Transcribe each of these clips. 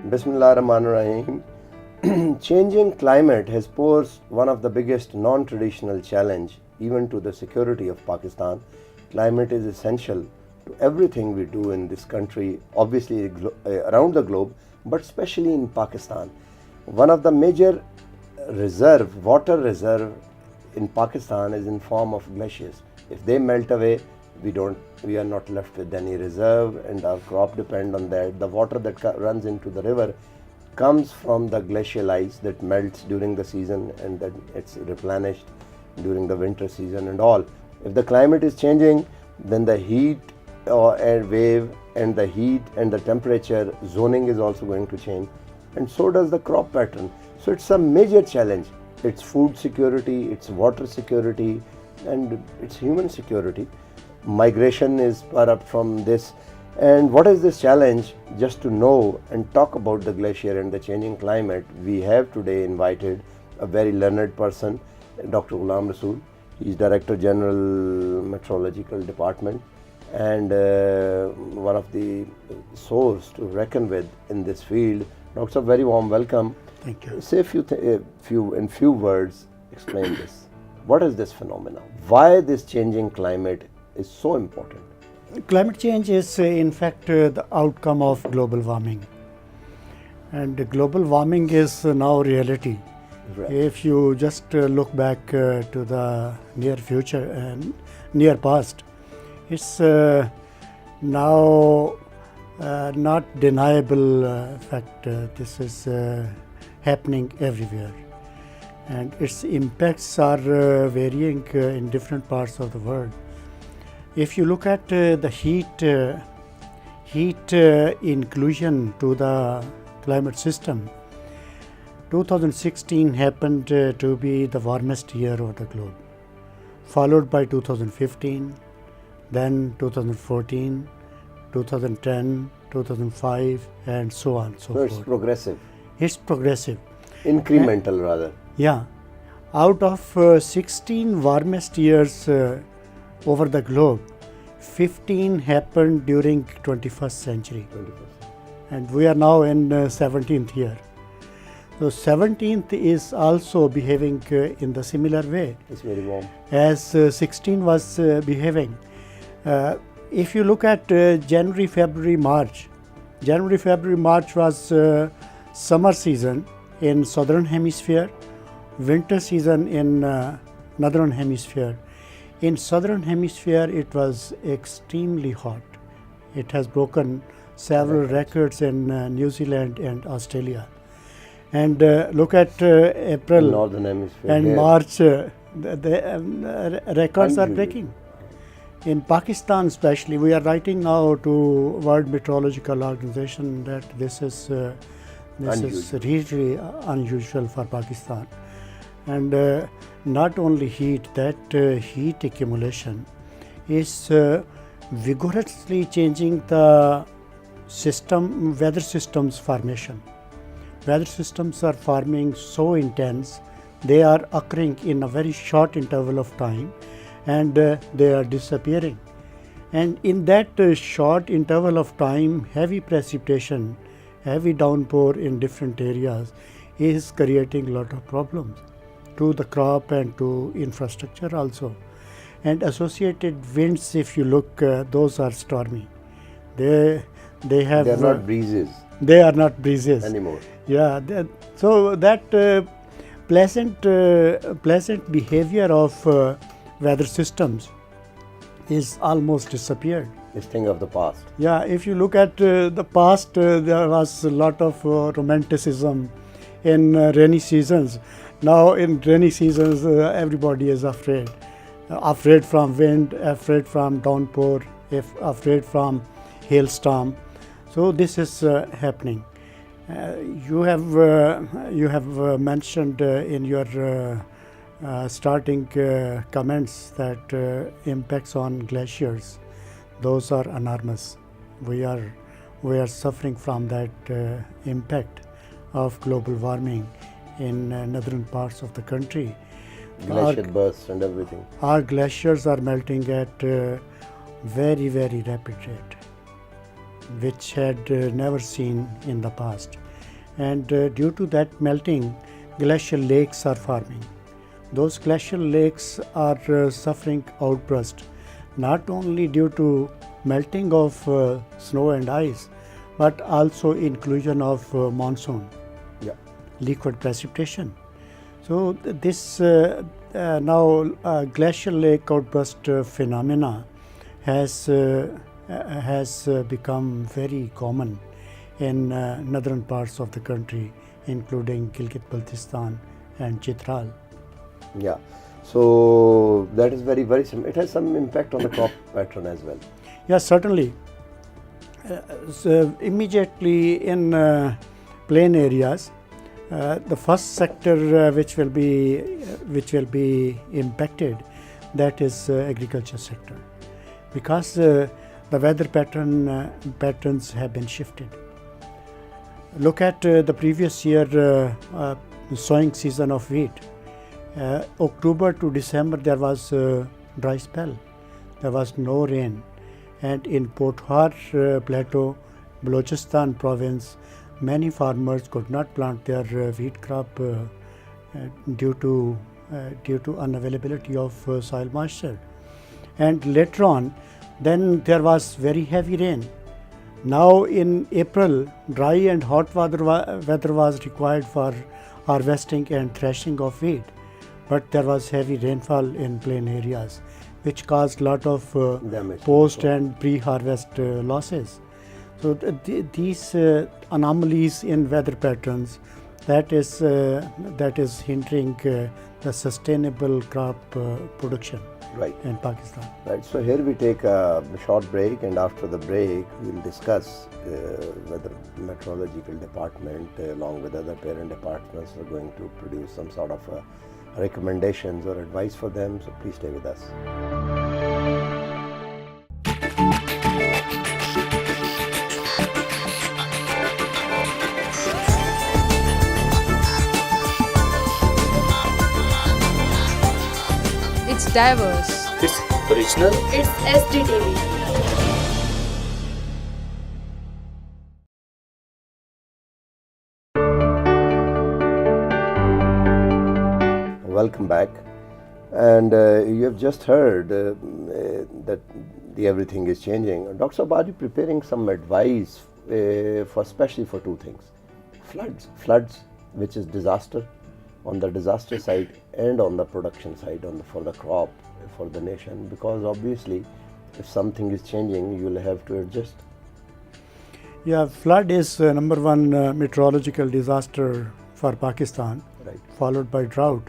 Bismillahirrahmanirrahim. Changing climate has posed one of the biggest non-traditional challenge even to the security of Pakistan. Climate is essential to everything we do in this country, obviously around the globe, but especially in Pakistan. One of the major water reserve in Pakistan is in form of glaciers. If they melt away, we are not left with any reserve, and our crop depend on that. The water that runs into the river comes from the glacial ice that melts during the season, and then it's replenished during the winter season and all. If the climate is changing, then the heat and wave and the heat and the temperature zoning is also going to change, and so does the crop pattern. So it's a major challenge. It's food security, it's water security, and it's human security. Migration is far up from this. And what is this challenge? Just to know and talk about the glacier and the changing climate, we have today invited a very learned person, Dr. Ghulam Rasul. He is Director General Meteorological Department and one of the source to reckon with in this field. Doctor, very warm welcome. Thank you. Say in few words, explain this. What is this phenomenon? Why this changing climate is so important? Climate change is in fact the outcome of global warming, and global warming is now reality. Right. If you just look back to the near future and near past, it's now not deniable fact. This is happening everywhere, and its impacts are varying in different parts of the world. If you look at the heat inclusion to the climate system, 2016 happened to be the warmest year of the globe, followed by 2015, then 2014, 2010, 2005, and so on and so forth. So it's progressive. It's progressive. Incremental rather. Yeah. Out of 16 warmest years over the globe, 15 happened during 21st century. 21st. And we are now in 17th year. So 17th is also behaving in the similar way. It's very warm. As 16 was behaving. If you look at January, February, March was summer season in southern hemisphere, winter season in northern hemisphere. In southern hemisphere, it was extremely hot. It has broken several records in New Zealand and Australia. And look at April Northern hemisphere and here. March, the records are breaking. In Pakistan especially, we are writing now to World Meteorological Organization that this is really unusual for Pakistan. And not only heat, that heat accumulation is vigorously changing the weather systems formation. Weather systems are forming so intense, they are occurring in a very short interval of time, and they are disappearing. And in that short interval of time, heavy precipitation, heavy downpour in different areas is creating a lot of problems to the crop and to infrastructure also. And associated winds, if you look, those are stormy. They are not breezes. They are not breezes anymore. Yeah. So that pleasant behavior of weather systems is almost disappeared. This thing of the past. Yeah. If you look at the past, there was a lot of romanticism in rainy seasons. Now in rainy seasons, everybody is afraid from wind, afraid from downpour, afraid from hailstorm. So this is happening. You have mentioned in your starting comments that impacts on glaciers, those are enormous. We are suffering from that impact of global warming in northern parts of the country. Glacier bursts and everything. Our glaciers are melting at very, very rapid rate, which had never seen in the past. and due to that melting, glacial lakes are forming. Those glacial lakes are suffering outburst, not only due to melting of snow and ice, but also inclusion of monsoon, Yeah. liquid precipitation. So this now glacial lake outburst phenomena has become very common in northern parts of the country, including Gilgit-Baltistan and Chitral. Yeah. So that is very, very simple. It has some impact on the crop pattern as well. Yes, certainly. So immediately in plain areas, the first sector which will be impacted, that is agriculture sector, because the weather patterns have been shifted. Look at the previous year sowing season of wheat. October to December there was a dry spell. There was no rain, and in Pothar Plateau, Balochistan province, many farmers could not plant their wheat crop due to unavailability of soil moisture. And later on, then there was very heavy rain. Now in April, dry and hot weather was required for harvesting and threshing of wheat, but there was heavy rainfall in plain areas, which caused lot of post and pre-harvest losses. So these anomalies in weather patterns, that is hindering the sustainable crop production Right. in Pakistan. Right. So here we take a short break, and after the break we'll discuss whether meteorological department along with other parent departments are going to produce some sort of recommendations or advice for them. So please stay with us. It's diverse. It's original. It's SDTV. Welcome back, and you have just heard that everything is changing. Dr. Saab, are you preparing some advice especially for two things: floods, which is disaster on the disaster side, and on the production side, for the crop, for the nation, because obviously if something is changing, you will have to adjust. Yeah, flood is number one meteorological disaster for Pakistan, Right. followed by drought.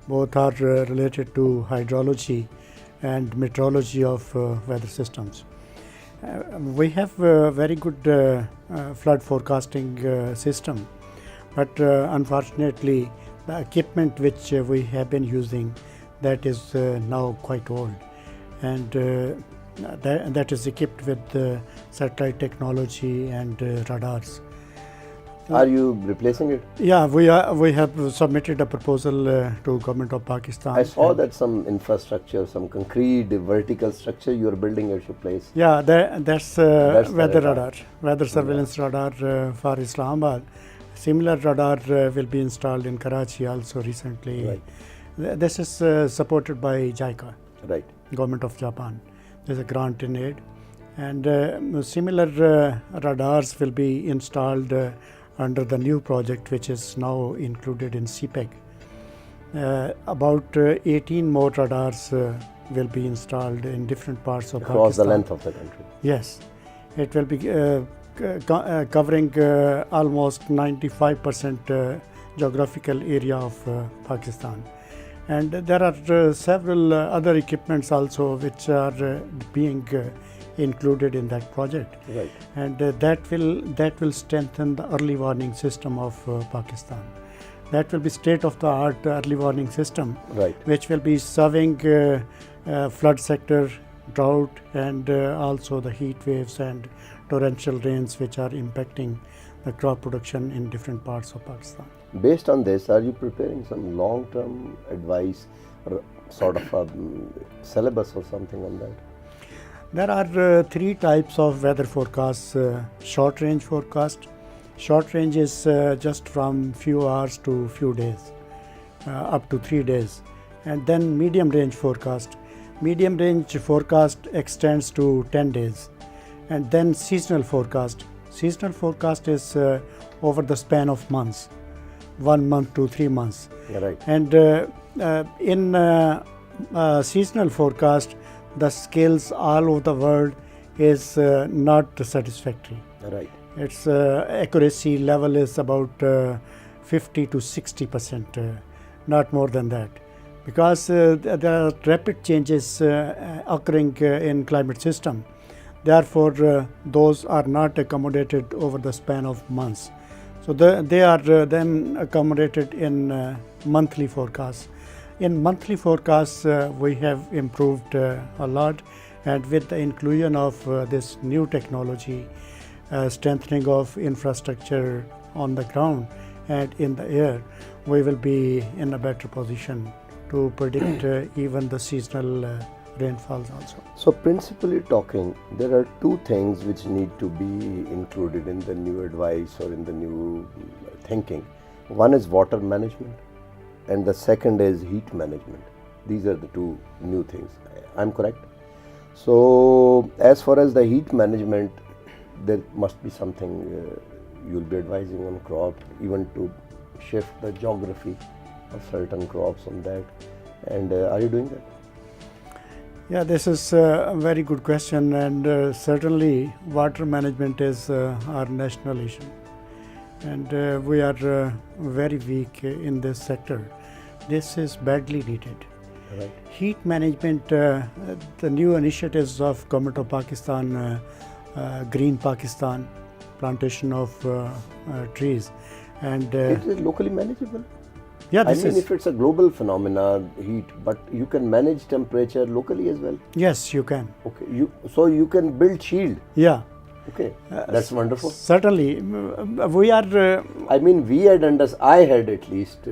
Both are related to hydrology and meteorology of weather systems. We have a very good flood forecasting system, but unfortunately the equipment which we have been using, that is now quite old, and that is equipped with satellite technology and radars. Are you replacing it? Yeah, we have submitted a proposal to Government of Pakistan. I saw that some infrastructure, some concrete vertical structure you are building at your place. Yeah, that's That's the weather radar. weather surveillance radar for Islamabad. Similar radar will be installed in Karachi also recently. Right. This is supported by JICA, Right. Government of Japan. There's a grant in aid, and similar radars will be installed under the new project, which is now included in CPEG. About 18 more radars will be installed in different parts of Across the Pakistan. length of the country. Yes, it will be covering almost 95% geographical area of Pakistan. And there are several other equipments also which are being included in that project. Right. And that will strengthen the early warning system of Pakistan. That will be state-of-the-art early warning system, Right. which will be serving flood sector, drought, and also the heat waves and torrential rains which are impacting the crop production in different parts of Pakistan. Based on this, are you preparing some long-term advice or sort of a syllabus or something on that? There are three types of weather forecasts: short-range forecast, Short range is just from few hours to few days, up to 3 days. And then medium range forecast. Medium range forecast extends to 10 days. And then seasonal forecast. Seasonal forecast is over the span of months, 1 month to 3 months. Yeah, right. And in seasonal forecast, the scales all over the world is not satisfactory. Right. Its accuracy level is about 50 to 60%, not more than that, because there are rapid changes occurring in climate system. Therefore, those are not accommodated over the span of months. So they are then accommodated in monthly forecasts. In monthly forecasts, we have improved a lot, and with the inclusion of this new technology, strengthening of infrastructure on the ground and in the air, we will be in a better position to predict even the seasonal rainfalls also. So principally talking, there are two things which need to be included in the new advice or in the new thinking. One is water management and the second is heat management. These are the two new things. I'm correct? So as far as the heat management, there must be something you'll be advising on crop, even to shift the geography of certain crops on that. And are you doing that? Yeah, this is a very good question, and certainly water management is our national issue, and we are very weak in this sector. This is badly needed. Right. Heat management, the new initiatives of Government of Pakistan, Green Pakistan, plantation of trees, and It is locally manageable. yeah, I this mean, is if it's a global phenomena, heat, but you can manage temperature locally as well. yes, you can. Okay, so you can build shield. Yeah, Okay, that's wonderful. certainly. We are. I mean, I had at least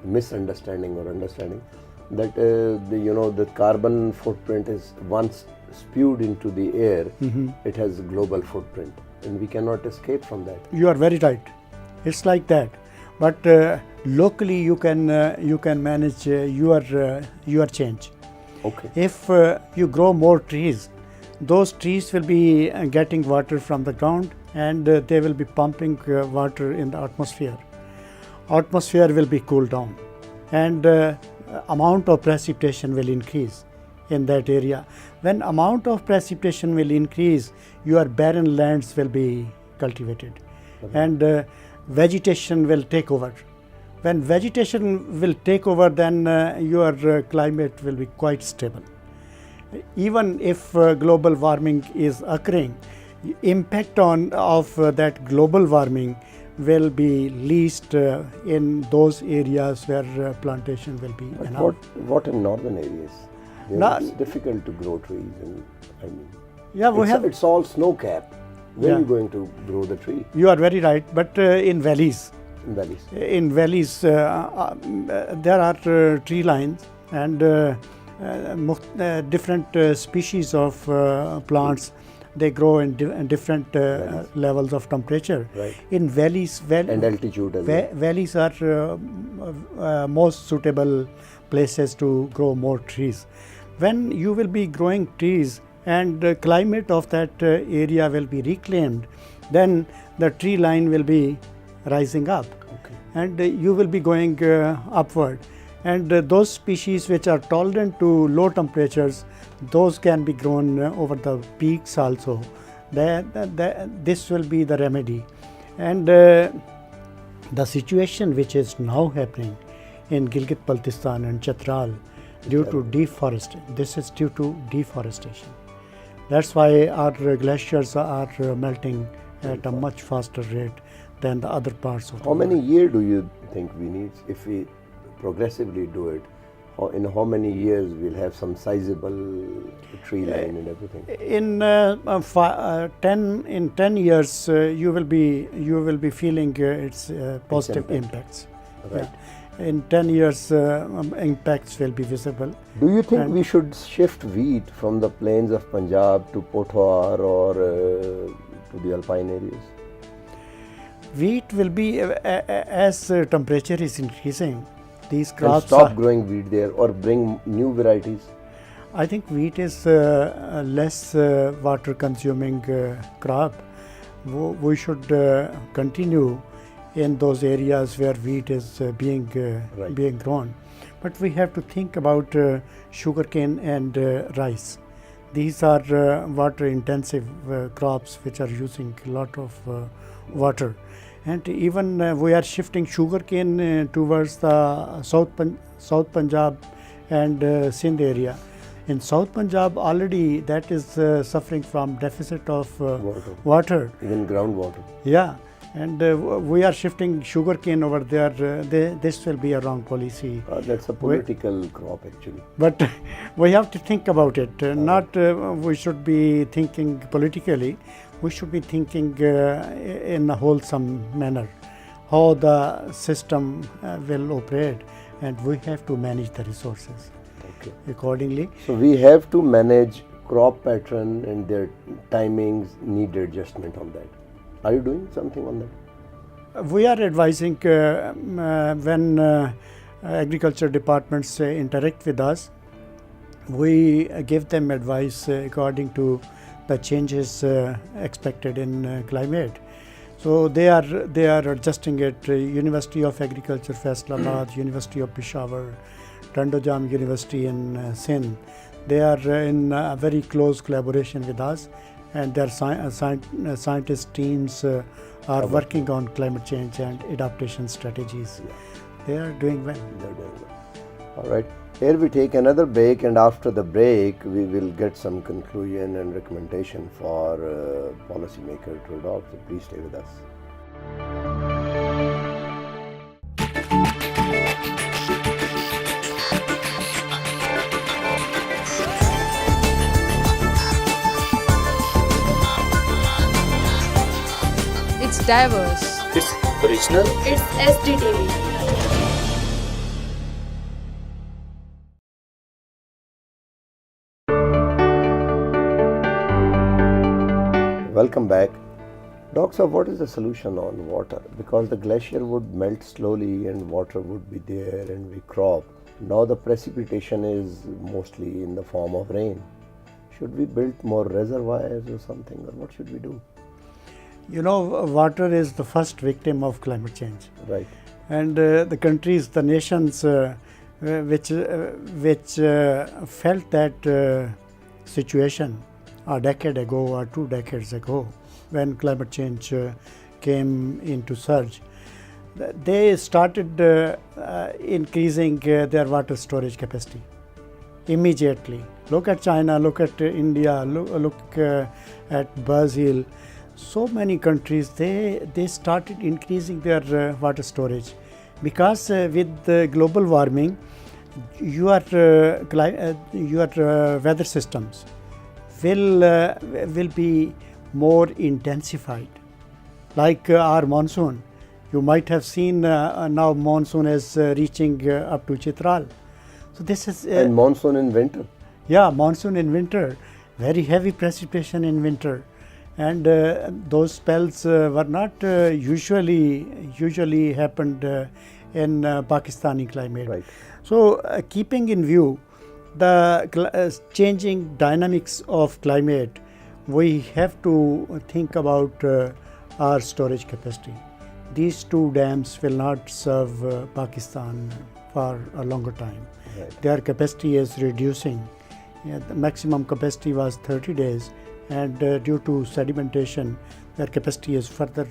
misunderstanding or understanding that the carbon footprint is once spewed into the air, it has a global footprint, and we cannot escape from that. You are very right. It's like that, but locally you can manage your change. Okay. If you grow more trees, those trees will be getting water from the ground, and they will be pumping water in the atmosphere. Atmosphere will be cooled down, and amount of precipitation will increase in that area. When amount of precipitation will increase, your barren lands will be cultivated, and vegetation will take over. When vegetation will take over, then your climate will be quite stable. Even if global warming is occurring, impact of that global warming will be least in those areas where plantation will be But enough. what in northern areas? There No- it's difficult to grow trees, and I mean, Yeah, we have. it's all snow cap. Where Yeah. are you going to grow the tree? You are very right, but in valleys. In valleys. In valleys, there are tree lines and different species of plants. They grow in different levels of temperature. Right. In valleys, And altitude as well. valleys are most suitable places to grow more trees. When you will be growing trees and the climate of that area will be reclaimed, then the tree line will be rising up, Okay. and you will be going upward, and those species which are tolerant to low temperatures, those can be grown over the peaks also. This will be the remedy, and the situation which is now happening in Gilgit-Baltistan and Chatral due to deforestation. This is due to deforestation. That's why our glaciers are melting at a much faster rate than the other parts of the How world. many years do you think we need if we progressively do it? In how many years we'll have some sizable tree line and everything? In 10 years, you will be feeling its positive impact. impacts. Right. Yeah. In 10 years, impacts will be visible. Do you think And- we should shift wheat from the plains of Punjab to Pothwar or to the alpine areas? Wheat will be as temperature is increasing. These And crops stop growing wheat there or bring new varieties? I think wheat is less water consuming crop. We should continue in those areas where wheat is being grown. But we have to think about sugarcane and rice. These are water intensive crops which are using a lot of water. And even we are shifting sugarcane towards the South Punjab and Sindh area. In South Punjab already that is suffering from deficit of water. Even groundwater. Yeah, and we are shifting sugarcane over there. This will be a wrong policy. That's a political crop actually. But we have to think about it. Not we should be thinking politically. We should be thinking in a wholesome manner how the system will operate, and we have to manage the resources accordingly. So we have to manage crop pattern and their timings, need adjustment on that. Are you doing something on that? We are advising when agriculture departments interact with us, we give them advice according to the changes expected in climate. So they are adjusting it. University of Agriculture Faisalabad, University of Peshawar, Tandojam University in Sindh, they are in very close collaboration with us, and their scientist teams are working on climate change and adaptation strategies. They are doing well. All right. Here we take another break, and after the break we will get some conclusion and recommendation for policymaker to adopt. So please stay with us. It's diverse. It's original. It's SDTV. Welcome back. Doc, so what is the solution on water? Because the glacier would melt slowly and water would be there and we crop. Now the precipitation is mostly in the form of rain. Should we build more reservoirs or something, or what should we do? You know, water is the first victim of climate change. Right. And the countries, the nations which felt that situation a decade ago or 2 decades ago, when climate change came into surge, they started increasing their water storage capacity immediately. Look at China, look at India, look at Brazil. So many countries, they started increasing their water storage, because with global warming, your weather systems will be more intensified. Like our monsoon, you might have seen now monsoon is reaching up to Chitral. So this is and monsoon in winter. Yeah, monsoon in winter, very heavy precipitation in winter. And those spells were not usually happened in Pakistani climate. Right. So keeping in view the changing dynamics of climate, we have to think about our storage capacity. These 2 dams will not serve Pakistan for a longer time. Right. Their capacity is reducing. The maximum capacity was 30 days. And due to sedimentation, their capacity is further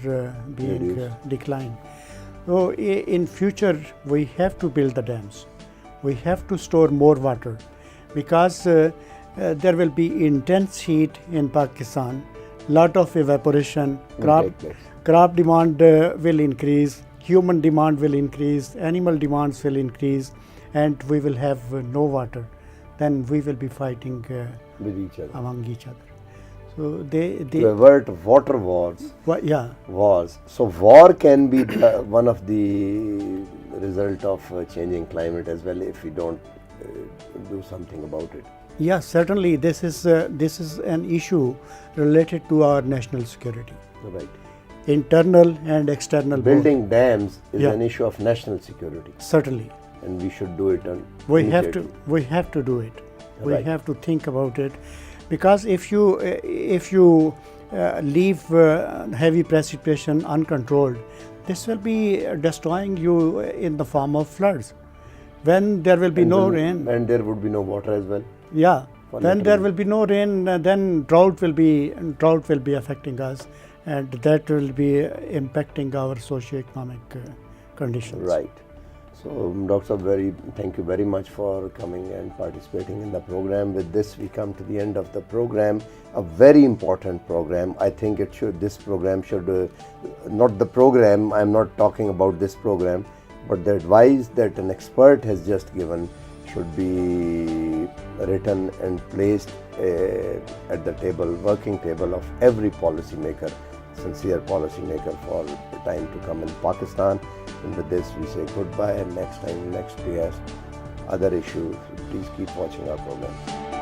being declined. So in future, we have to build the dams. We have to store more water, because there will be intense heat in Pakistan, lot of evaporation, crop demand will increase, human demand will increase, animal demands will increase, and we will have no water. Then we will be fighting with each other. Among each other. So they to avert water wars. Yeah. Wars. So war can be one of the result of changing climate as well, if we don't do something about it. Yeah, certainly this is an issue related to our national security. Right. internal and external. both. Building dams is Yeah. an issue of national security, Certainly. and we should do it on We have to do it. We Right. have to think about it, because if you leave heavy precipitation uncontrolled, this will be destroying you in the form of floods. When there will be no rain, and there would be no water as well. yeah. For When little there bit. will be no rain, then drought will be affecting us, and that will be impacting our socio-economic conditions. Right. So, Dr. Thank you very much for coming and participating in the program. With this, we come to the end of the program. A very important program. I think this program should, not the program, I'm not talking about this program, but the advice that an expert has just given should be written and placed at the working table of every policymaker, sincere policymaker for the time to come in Pakistan. And with this, we say goodbye, and next guest, other issues. Please keep watching our program.